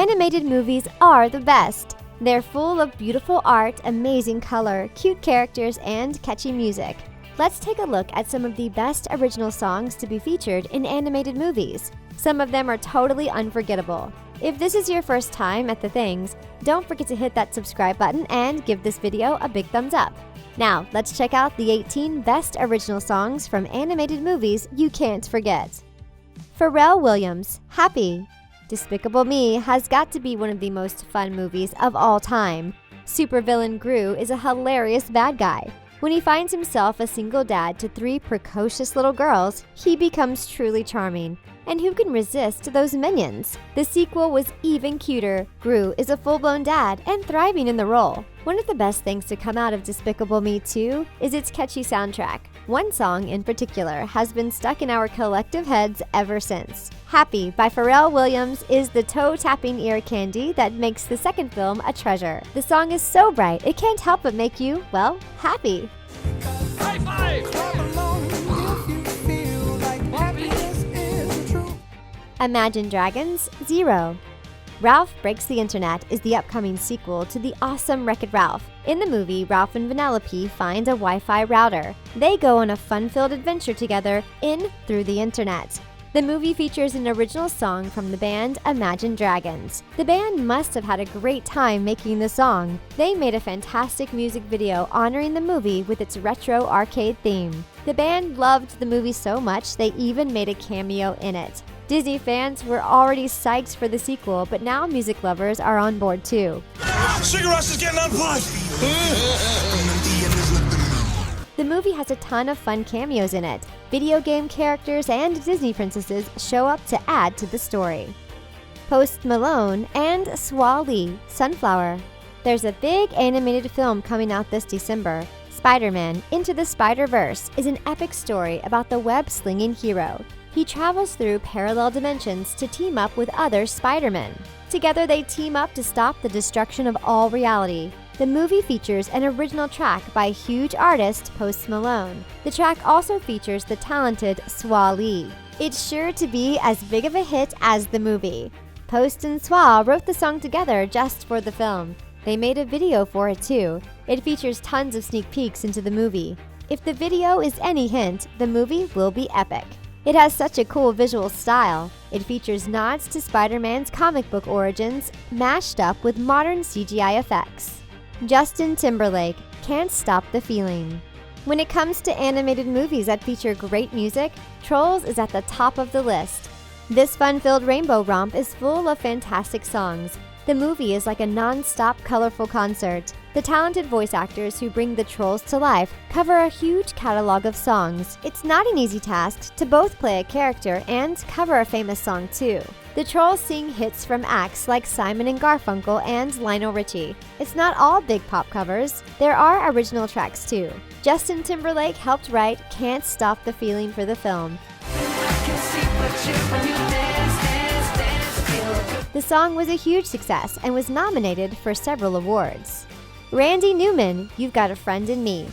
Animated movies are the best. They're full of beautiful art, amazing color, cute characters, and catchy music. Let's take a look at some of the best original songs to be featured in animated movies. Some of them are totally unforgettable. If this is your first time at The Things, don't forget to hit that subscribe button and give this video a big thumbs up. Now, let's check out the 18 best original songs from animated movies you can't forget. Pharrell Williams, Happy. Despicable Me has got to be one of the most fun movies of all time. Supervillain Gru is a hilarious bad guy. When he finds himself a single dad to 3 precocious little girls, he becomes truly charming. And who can resist those minions? The sequel was even cuter. Gru is a full-blown dad and thriving in the role. One of the best things to come out of Despicable Me 2 is its catchy soundtrack. One song in particular has been stuck in our collective heads ever since. Happy by Pharrell Williams is the toe-tapping ear candy that makes the second film a treasure. The song is so bright, it can't help but make you, well, happy. High five! Imagine Dragons, Zero. Ralph Breaks the Internet is the upcoming sequel to the awesome Wreck-It Ralph. In the movie, Ralph and Vanellope find a Wi-Fi router. They go on a fun-filled adventure together through the internet. The movie features an original song from the band Imagine Dragons. The band must have had a great time making the song. They made a fantastic music video honoring the movie with its retro arcade theme. The band loved the movie so much they even made a cameo in it. Disney fans were already psyched for the sequel, but now music lovers are on board too. Cigarettes is getting unplugged! The movie has a ton of fun cameos in it. Video game characters and Disney princesses show up to add to the story. Post Malone and SWAE, Sunflower. There's a big animated film coming out this December. Spider-Man Into the Spider-Verse is an epic story about the web-slinging hero. He travels through parallel dimensions to team up with other Spider-Men. Together they team up to stop the destruction of all reality. The movie features an original track by huge artist Post Malone. The track also features the talented SWAE. It's sure to be as big of a hit as the movie. Post and SWAE wrote the song together just for the film. They made a video for it too. It features tons of sneak peeks into the movie. If the video is any hint, the movie will be epic. It has such a cool visual style. It features nods to Spider-Man's comic book origins, mashed up with modern CGI effects. Justin Timberlake, Can't Stop the Feeling. When it comes to animated movies that feature great music, Trolls is at the top of the list. This fun-filled rainbow romp is full of fantastic songs. The movie is like a non-stop colorful concert. The talented voice actors who bring the Trolls to life cover a huge catalog of songs. It's not an easy task to both play a character and cover a famous song too. The Trolls sing hits from acts like Simon & Garfunkel and Lionel Richie. It's not all big pop covers. There are original tracks too. Justin Timberlake helped write Can't Stop the Feeling for the film. The song was a huge success and was nominated for several awards. Randy Newman, You've Got a Friend in Me.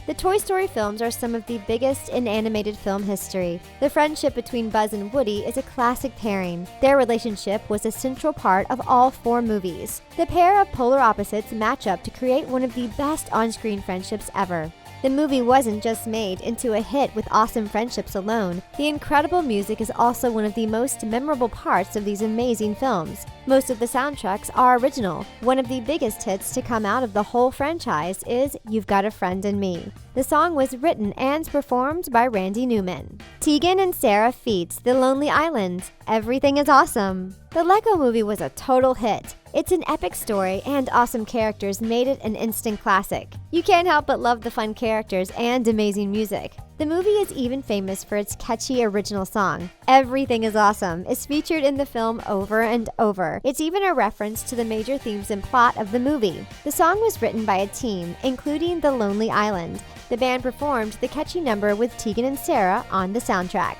The Toy Story films are some of the biggest in animated film history. The friendship between Buzz and Woody is a classic pairing. Their relationship was a central part of all 4 movies. The pair of polar opposites match up to create one of the best on-screen friendships ever. The movie wasn't just made into a hit with awesome friendships alone. The incredible music is also one of the most memorable parts of these amazing films. Most of the soundtracks are original. One of the biggest hits to come out of the whole franchise is You've Got a Friend in Me. The song was written and performed by Randy Newman. TEGAN and SARA feat. The Lonely Island. Everything is Awesome. The Lego Movie was a total hit. It's an epic story and awesome characters made it an instant classic. You can't help but love the fun characters and amazing music. The movie is even famous for its catchy original song. Everything is Awesome is featured in the film over and over. It's even a reference to the major themes and plot of the movie. The song was written by a team, including The Lonely Island. The band performed the catchy number with TEGAN and SARA on the soundtrack.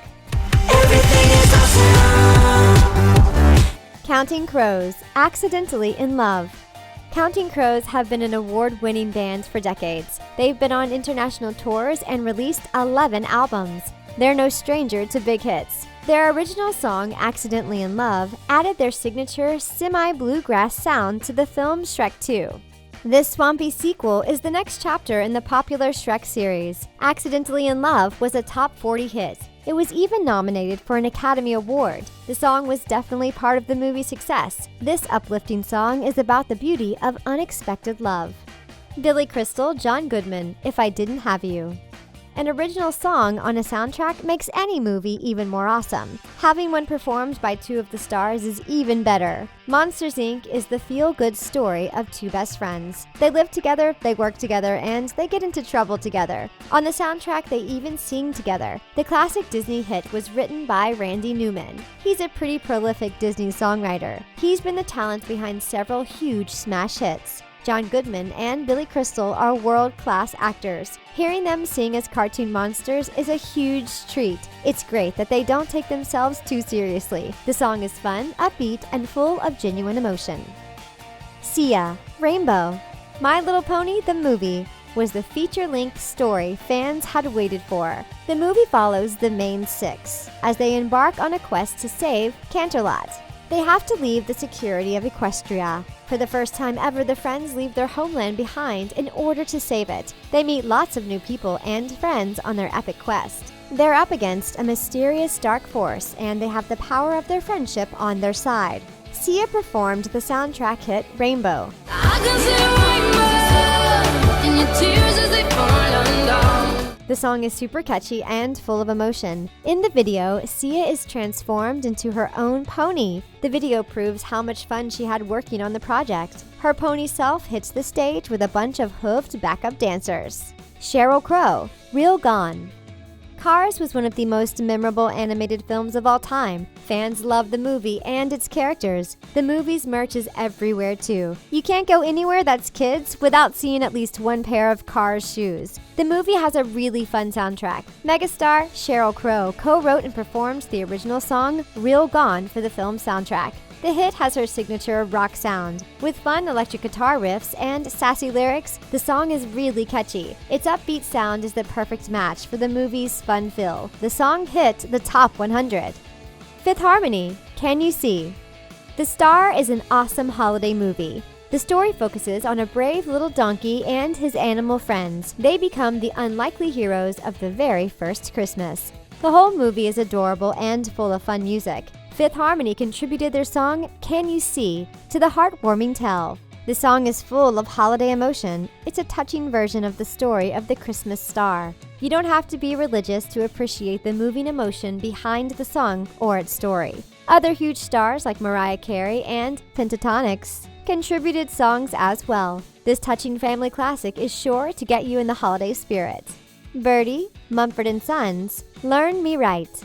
Everything is awesome. Counting Crows, Accidentally in Love. Counting Crows have been an award-winning band for decades. They've been on international tours and released 11 albums. They're no stranger to big hits. Their original song, Accidentally in Love, added their signature semi-bluegrass sound to the film Shrek 2. This swampy sequel is the next chapter in the popular Shrek series. Accidentally in Love was a top 40 hit. It was even nominated for an Academy Award. The song was definitely part of the movie's success. This uplifting song is about the beauty of unexpected love. Billy Crystal, John Goodman, If I Didn't Have You. An original song on a soundtrack makes any movie even more awesome. Having one performed by two of the stars is even better. Monsters, Inc. is the feel-good story of two best friends. They live together, they work together, and they get into trouble together. On the soundtrack, they even sing together. The classic Disney hit was written by Randy Newman. He's a pretty prolific Disney songwriter. He's been the talent behind several huge smash hits. John Goodman and Billy Crystal are world-class actors. Hearing them sing as cartoon monsters is a huge treat. It's great that they don't take themselves too seriously. The song is fun, upbeat, and full of genuine emotion. Sia, Rainbow. My Little Pony, the movie, was the feature-length story fans had waited for. The movie follows the main six as they embark on a quest to save Canterlot. They have to leave the security of Equestria. For the first time ever, the friends leave their homeland behind in order to save it. They meet lots of new people and friends on their epic quest. They're up against a mysterious dark force, and they have the power of their friendship on their side. Sia performed the soundtrack hit Rainbow. I can see rainbow in your tears as they fall undone. The song is super catchy and full of emotion. In the video, Sia is transformed into her own pony. The video proves how much fun she had working on the project. Her pony self hits the stage with a bunch of hoofed backup dancers. Sheryl Crow, Real Gone. Cars was one of the most memorable animated films of all time. Fans love the movie and its characters. The movie's merch is everywhere too. You can't go anywhere that's kids without seeing at least one pair of Cars shoes. The movie has a really fun soundtrack. Megastar Sheryl Crow co-wrote and performed the original song Real Gone for the film soundtrack. The hit has her signature rock sound. With fun electric guitar riffs and sassy lyrics, the song is really catchy. Its upbeat sound is the perfect match for the movie's fun feel. The song hit the top 100. Fifth Harmony, Can You See? The Star is an awesome holiday movie. The story focuses on a brave little donkey and his animal friends. They become the unlikely heroes of the very first Christmas. The whole movie is adorable and full of fun music. Fifth Harmony contributed their song, Can You See, to the heartwarming tale. The song is full of holiday emotion. It's a touching version of the story of the Christmas star. You don't have to be religious to appreciate the moving emotion behind the song or its story. Other huge stars like Mariah Carey and Pentatonix contributed songs as well. This touching family classic is sure to get you in the holiday spirit. BIRDY, Mumford & Sons, Learn Me Right.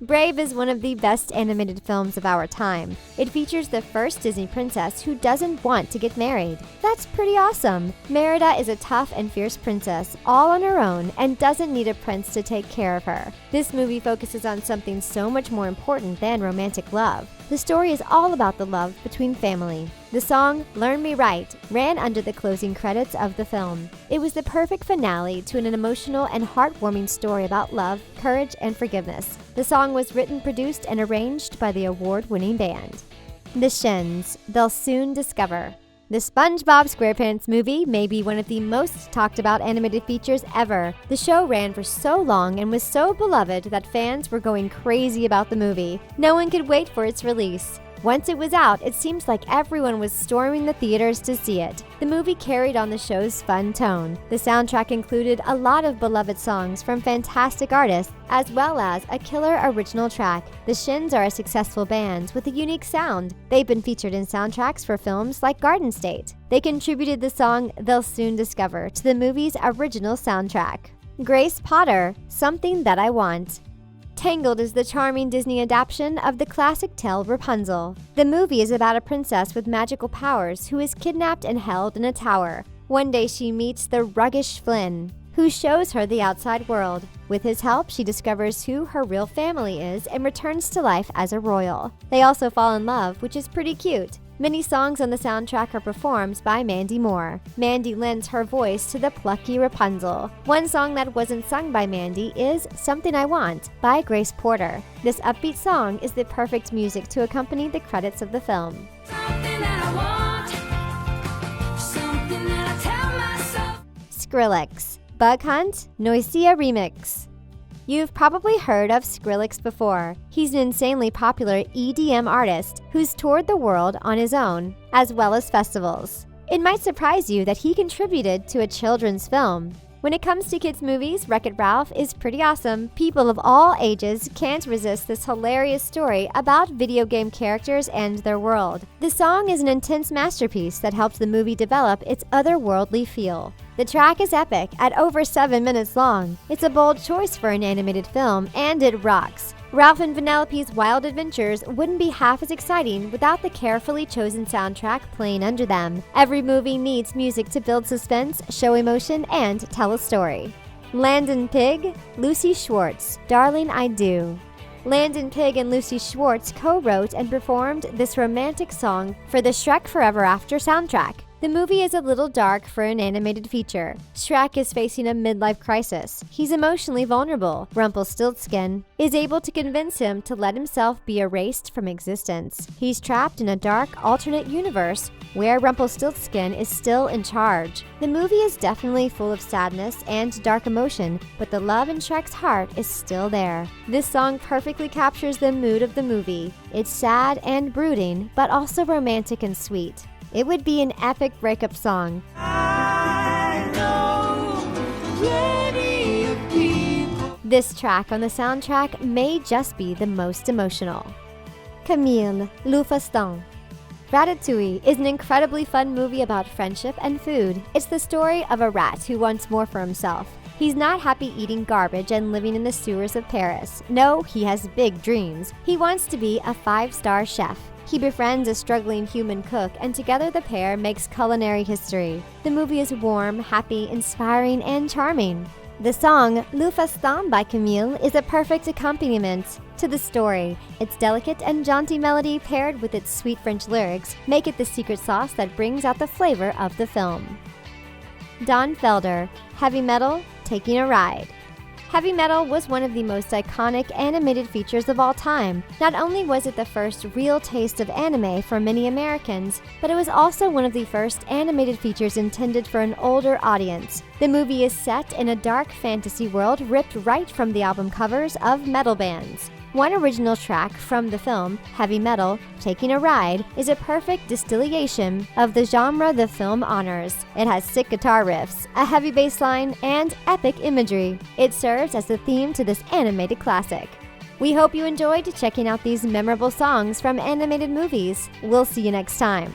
Brave is one of the best animated films of our time. It features the first Disney princess who doesn't want to get married. That's pretty awesome. Merida is a tough and fierce princess, all on her own, and doesn't need a prince to take care of her. This movie focuses on something so much more important than romantic love. The story is all about the love between family. The song, Learn Me Right, ran under the closing credits of the film. It was the perfect finale to an emotional and heartwarming story about love, courage, and forgiveness. The song was written, produced, and arranged by the award-winning band. The Shins, They'll Soon Discover. The SpongeBob SquarePants movie may be one of the most talked about animated features ever. The show ran for so long and was so beloved that fans were going crazy about the movie. No one could wait for its release. Once it was out, it seems like everyone was storming the theaters to see it. The movie carried on the show's fun tone. The soundtrack included a lot of beloved songs from fantastic artists, as well as a killer original track. The Shins are a successful band with a unique sound. They've been featured in soundtracks for films like Garden State. They contributed the song They'll Soon Discover to the movie's original soundtrack. Grace Potter, Something That I Want. Tangled is the charming Disney adaptation of the classic tale Rapunzel. The movie is about a princess with magical powers who is kidnapped and held in a tower. One day she meets the roguish Flynn, who shows her the outside world. With his help, she discovers who her real family is and returns to life as a royal. They also fall in love, which is pretty cute. Many songs on the soundtrack are performed by Mandy Moore. Mandy lends her voice to the plucky Rapunzel. One song that wasn't sung by Mandy is Something I Want by Grace Porter. This upbeat song is the perfect music to accompany the credits of the film. Something that I want, something that I tell myself. SKRILLEX, Bug Hunt, NOISIA Remix. You've probably heard of SKRILLEX before. He's an insanely popular EDM artist who's toured the world on his own, as well as festivals. It might surprise you that he contributed to a children's film. When it comes to kids' movies, Wreck-It Ralph is pretty awesome. People of all ages can't resist this hilarious story about video game characters and their world. The song is an intense masterpiece that helped the movie develop its otherworldly feel. The track is epic at over 7 minutes long. It's a bold choice for an animated film, and it rocks. Ralph and Vanellope's wild adventures wouldn't be half as exciting without the carefully chosen soundtrack playing under them. Every movie needs music to build suspense, show emotion, and tell a story. LANDON, PIGG, Lucy Schwartz, Darling I Do. LANDON, PIGG and Lucy Schwartz co-wrote and performed this romantic song for the Shrek Forever After soundtrack. The movie is a little dark for an animated feature. Shrek is facing a midlife crisis. He's emotionally vulnerable. Rumpelstiltskin is able to convince him to let himself be erased from existence. He's trapped in a dark, alternate universe where Rumpelstiltskin is still in charge. The movie is definitely full of sadness and dark emotion, but the love in Shrek's heart is still there. This song perfectly captures the mood of the movie. It's sad and brooding, but also romantic and sweet. It would be an epic breakup song. This track on the soundtrack may just be the most emotional. Camille, Le Festin. Ratatouille is an incredibly fun movie about friendship and food. It's the story of a rat who wants more for himself. He's not happy eating garbage and living in the sewers of Paris. No, he has big dreams. He wants to be a 5-star chef. He befriends a struggling human cook, and together the pair makes culinary history. The movie is warm, happy, inspiring, and charming. The song Le Festin by Camille is a perfect accompaniment to the story. Its delicate and jaunty melody paired with its sweet French lyrics make it the secret sauce that brings out the flavor of the film. Don Felder, Heavy Metal, Taking a Ride. Heavy Metal was one of the most iconic animated features of all time. Not only was it the first real taste of anime for many Americans, but it was also one of the first animated features intended for an older audience. The movie is set in a dark fantasy world ripped right from the album covers of metal bands. One original track from the film, Heavy Metal, Taking a Ride, is a perfect distillation of the genre the film honors. It has sick guitar riffs, a heavy bass line, and epic imagery. It serves as the theme to this animated classic. We hope you enjoyed checking out these memorable songs from animated movies. We'll see you next time.